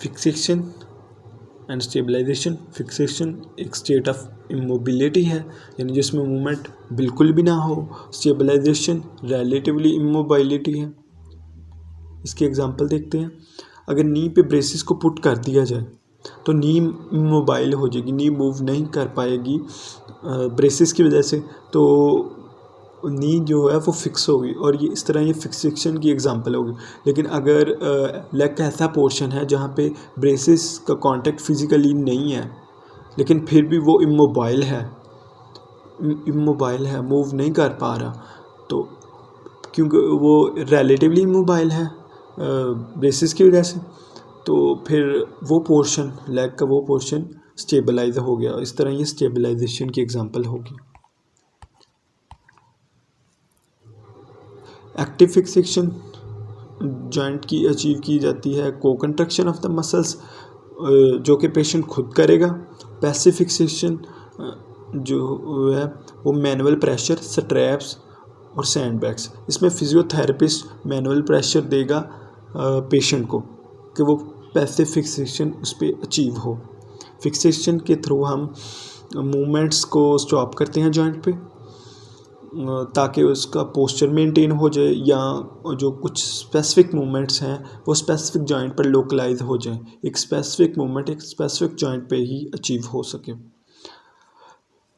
Fixation and stabilisation. Fixation एक state of immobility है, यानी जिसमें मूवमेंट बिल्कुल भी ना हो। स्टेबलाइजेशन रिलेटिवली इमोबिलिटी है। इसके एग्जांपल देखते हैं। अगर नी पे ब्रेसिस को पुट कर दिया जाए तो नी इमोबाइल हो जाएगी, नी मूव नहीं कर पाएगी ब्रेसिस की वजह से, तो नी जो है वो फिक्स होगी, और ये इस तरह ये फिक्सेशन की एग्जांपल होगी। लेकिन अगर लेग का ऐसा पोर्शन है जहाँ पे ब्रेसिस का कांटेक्ट फिजिकली नहीं है, लेकिन फिर भी वो इमोबाइल है, मूव नहीं कर पा रहा, तो क्योंकि वो रिलेटिवली इमोबाइल है ब्रेसिस की वजह से, तो फिर वो पोर्शन, लेग का वो पोर्शन स्टेबलाइज हो गया। इस तरह ये स्टेबलाइजेशन की एग्जांपल होगी। एक्टिव फिक्सेशन जॉइंट की अचीव की जाती है को कंट्रक्शन ऑफ द मसल्स, जो कि पेशेंट खुद करेगा। पैसिव फिक्सेशन जो है वो मैनुअल प्रेशर, स्ट्रैप्स और सैंडबैग्स। इसमें फिजियोथेरेपिस्ट मैनुअल प्रेशर देगा पेशेंट को कि वो पैसिव फिक्सेशन उस पर अचीव हो। फिक्सेशन के थ्रू हम मूवमेंट्स को स्टॉप करते हैं जॉइंट पे, ताकि उसका पोस्चर मेंटेन हो जाए, या जो कुछ स्पेसिफिक मूवमेंट्स हैं वो स्पेसिफिक जॉइंट पर लोकलाइज हो जाए, एक स्पेसिफिक मूवमेंट एक स्पेसिफिक जॉइंट पे ही अचीव हो सके।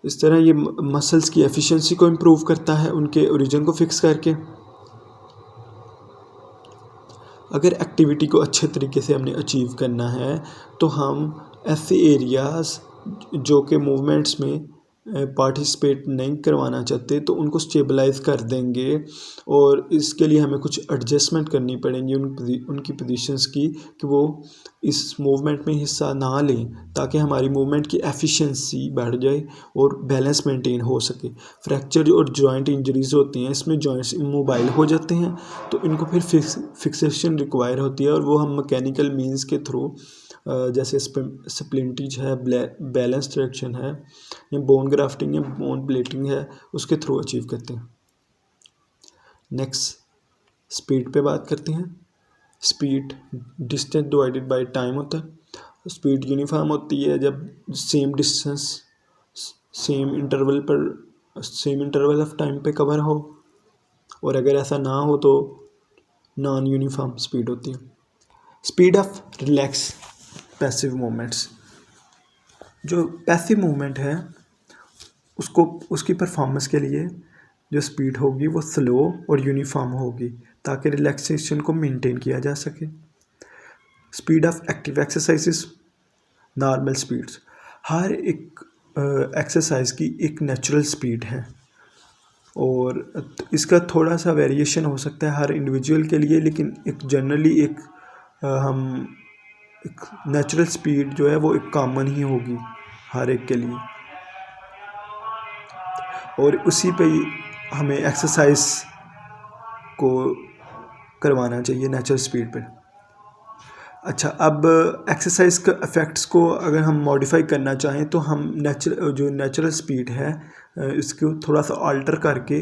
इस तरह ये मसल्स की एफिशिएंसी को इम्प्रूव करता है उनके ओरिजिन को फिक्स करके। अगर एक्टिविटी को अच्छे तरीके से हमने अचीव करना है तो हम ऐसे एरियाज़ जो कि मूवमेंट्स में पार्टिसिपेट नहीं करवाना चाहते तो उनको स्टेबलाइज कर देंगे, और इसके लिए हमें कुछ एडजस्टमेंट करनी पड़ेंगी उनकी पोजीशंस की, कि वो इस मूवमेंट में हिस्सा ना लें, ताकि हमारी मूवमेंट की एफिशिएंसी बढ़ जाए और बैलेंस मेंटेन हो सके। फ्रैक्चर और जॉइंट इंजरीज होती हैं, इसमें जॉइंट्स इमोबाइल हो जाते हैं, तो इनको फिर फिक्सेशन रिक्वायर होती है, और वो हम मैकेनिकल मीन्स के थ्रू जैसे स्प्लिंटेज है, बैलेंस ट्रैक्शन है, या बोन ग्राफ्टिंग या बोन प्लेटिंग है, उसके थ्रू अचीव करते हैं। नेक्स्ट स्पीड पे बात करते हैं। Speed distance divided by time होता है। स्पीड यूनिफॉर्म होती है जब same distance same interval of time पे कवर हो, और अगर ऐसा ना हो तो नॉन यूनिफॉर्म स्पीड होती है। Speed of relax passive movements. जो पैसिव मूवमेंट है उसको उसकी परफॉर्मेंस के लिए जो स्पीड होगी वो स्लो और यूनिफॉर्म होगी, ताकि रिलैक्सेशन को मेंटेन किया जा सके। Speed of active exercises normal speeds. हर एक एक्सरसाइज की एक नेचुरल स्पीड है, और इसका थोड़ा सा वेरिएशन हो सकता है हर इंडिविजुअल के लिए, लेकिन एक जनरली एक नेचुरल स्पीड जो है वो एक कॉमन ही होगी हर एक के लिए, और उसी पे ही हमें एक्सरसाइज को करवाना चाहिए नेचुरल स्पीड पे। अच्छा, अब एक्सरसाइज का इफ़ेक्ट्स को अगर हम मॉडिफाई करना चाहें तो हम नेचुरल स्पीड है इसको थोड़ा सा अल्टर करके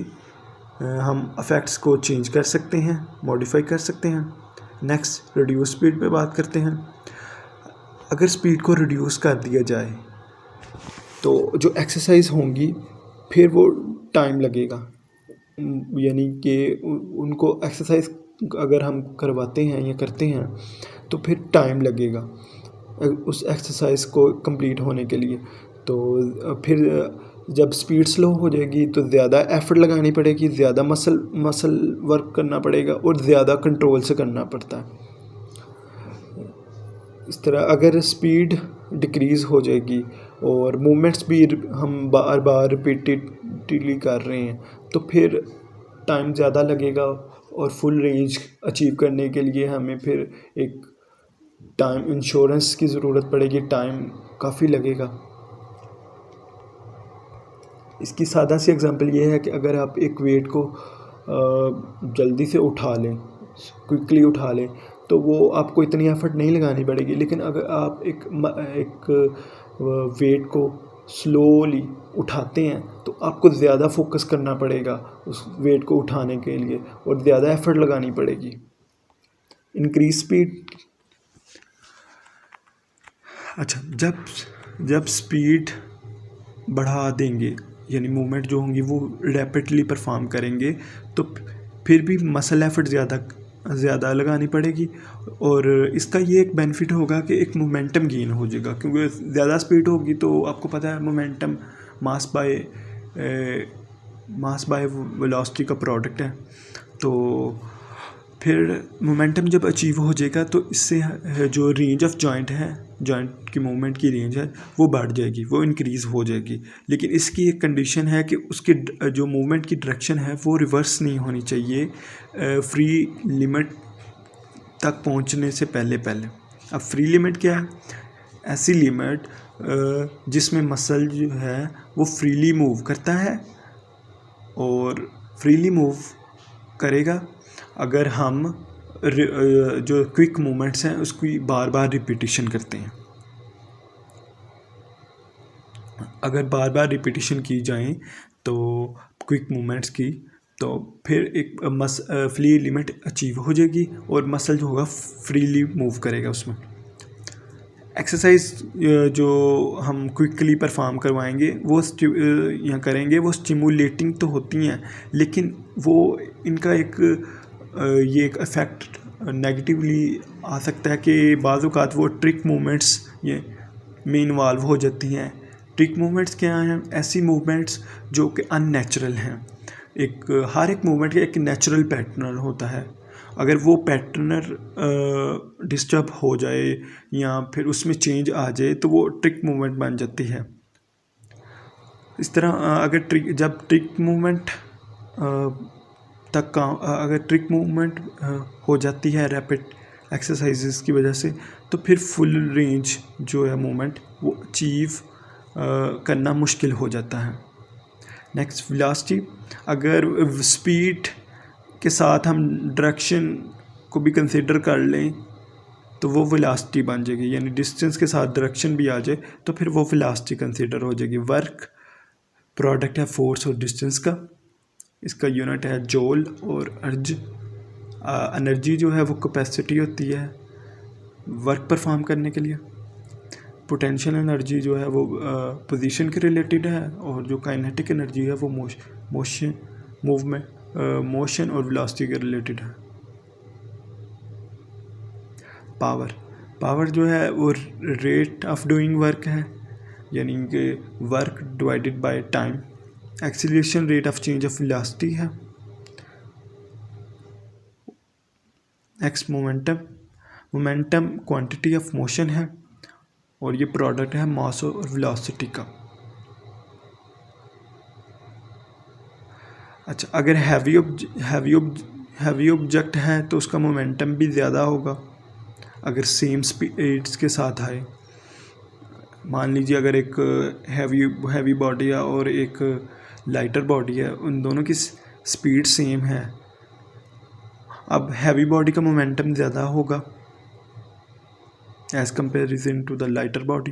हम इफ़ेक्ट्स को चेंज कर सकते हैं, मॉडिफाई कर सकते हैं। नेक्स्ट रिड्यूस स्पीड पे बात करते हैं। अगर स्पीड को रिड्यूस कर दिया जाए तो जो एक्सरसाइज होंगी फिर वो टाइम लगेगा, यानी कि उनको एक्सरसाइज अगर हम करवाते हैं या करते हैं तो फिर टाइम लगेगा उस एक्सरसाइज को कंप्लीट होने के लिए। तो फिर जब स्पीड स्लो हो जाएगी तो ज़्यादा एफर्ट लगानी पड़ेगी, ज़्यादा मसल वर्क करना पड़ेगा, और ज़्यादा कंट्रोल से करना पड़ता है। इस तरह अगर स्पीड डिक्रीज़ हो जाएगी और मूवमेंट्स भी हम बार बार रिपीटेडली कर रहे हैं तो फिर टाइम ज़्यादा लगेगा, और फुल रेंज अचीव करने के लिए हमें फिर एक टाइम इंश्योरेंस की ज़रूरत पड़ेगी, टाइम काफ़ी लगेगा। इसकी सादा सी एग्जांपल ये है कि अगर आप एक वेट को जल्दी से उठा लें, क्विकली उठा लें, तो वो आपको इतनी एफर्ट नहीं लगानी पड़ेगी। लेकिन अगर आप एक वेट को स्लोली उठाते हैं तो आपको ज़्यादा फोकस करना पड़ेगा उस वेट को उठाने के लिए, और ज़्यादा एफर्ट लगानी पड़ेगी। इंक्रीज स्पीड अच्छा, जब स्पीड बढ़ा देंगे यानी मूवमेंट जो होंगी वो रैपिडली परफॉर्म करेंगे तो फिर भी मसल एफर्ट ज़्यादा लगानी पड़ेगी। और इसका ये एक बेनिफिट होगा कि एक मोमेंटम गेन हो जाएगा, क्योंकि ज़्यादा स्पीड होगी तो आपको पता है मोमेंटम मास बाय वेलोसिटी का प्रोडक्ट है। तो फिर मोमेंटम जब अचीव हो जाएगा तो इससे जो रेंज ऑफ जॉइंट की मूवमेंट की रेंज है वो बढ़ जाएगी, वो इंक्रीज़ हो जाएगी। लेकिन इसकी एक कंडीशन है कि उसकी जो मूवमेंट की डायरेक्शन है वो रिवर्स नहीं होनी चाहिए फ्री लिमिट तक पहुंचने से पहले। अब फ्री लिमिट क्या है? ऐसी लिमिट जिसमें मसल जो है वो फ्रीली मूव करता है और फ्रीली मूव करेगा अगर हम जो क्विक मूवमेंट्स हैं उसकी बार बार रिपीटिशन करते हैं। अगर बार बार रिपीटिशन की जाए तो क्विक मूवमेंट्स की, तो फिर एक फ्री लिमिट अचीव हो जाएगी और मसल जो होगा फ्रीली मूव करेगा उसमें। एक्सरसाइज जो हम क्विकली परफॉर्म करवाएंगे वो यहाँ करेंगे वो स्टिमुलेटिंग तो होती हैं, लेकिन वो इनका ये एक इफ़ेक्ट नेगेटिवली आ सकता है कि बाज़ औक़ात वो ट्रिक मूवमेंट्स ये में इन्वॉल्व हो जाती हैं। ट्रिक मूवमेंट्स क्या हैं? ऐसी मूवमेंट्स जो कि अननेचुरल हैं। हर एक मूवमेंट का एक नेचुरल पैटर्न होता है, अगर वो पैटर्न डिस्टर्ब हो जाए या फिर उसमें चेंज आ जाए तो वो ट्रिक मूवमेंट बन जाती है। इस तरह अगर ट्रिक मूवमेंट हो जाती है रैपिड एक्सरसाइजेस की वजह से, तो फिर फुल रेंज जो है मूवमेंट वो अचीव करना मुश्किल हो जाता है। Next, velocity. अगर स्पीड के साथ हम डायरेक्शन को भी कंसिडर कर लें तो वो वेलोसिटी बन जाएगी, यानी डिस्टेंस के साथ डायरेक्शन भी आ जाए तो फिर वो वेलोसिटी कंसिडर हो जाएगी। वर्क प्रोडक्ट है फोर्स और डिस्टेंस का, इसका यूनिट है जूल और अर्ज। एनर्जी जो है वो कैपेसिटी होती है वर्क परफॉर्म करने के लिए। पोटेंशियल एनर्जी जो है वो पोजीशन के रिलेटेड है, और जो काइनेटिक एनर्जी है वो मोशन और वेलोसिटी के रिलेटेड है। पावर जो है वो रेट ऑफ डूइंग वर्क है, यानी कि work divided by time. Acceleration rate of change of velocity है। Next, momentum quantity of motion है, और ये प्रोडक्ट है मास और वेलोसिटी का। अच्छा, अगर हैवी ऑब्जेक्ट है तो उसका मोमेंटम भी ज़्यादा होगा अगर सेम स्पीड्स के साथ आए। मान लीजिए अगर एक हैवी बॉडी है और एक लाइटर बॉडी है, उन दोनों की स्पीड सेम है। अब हैवी बॉडी का मोमेंटम ज़्यादा होगा as comparison to the lighter body.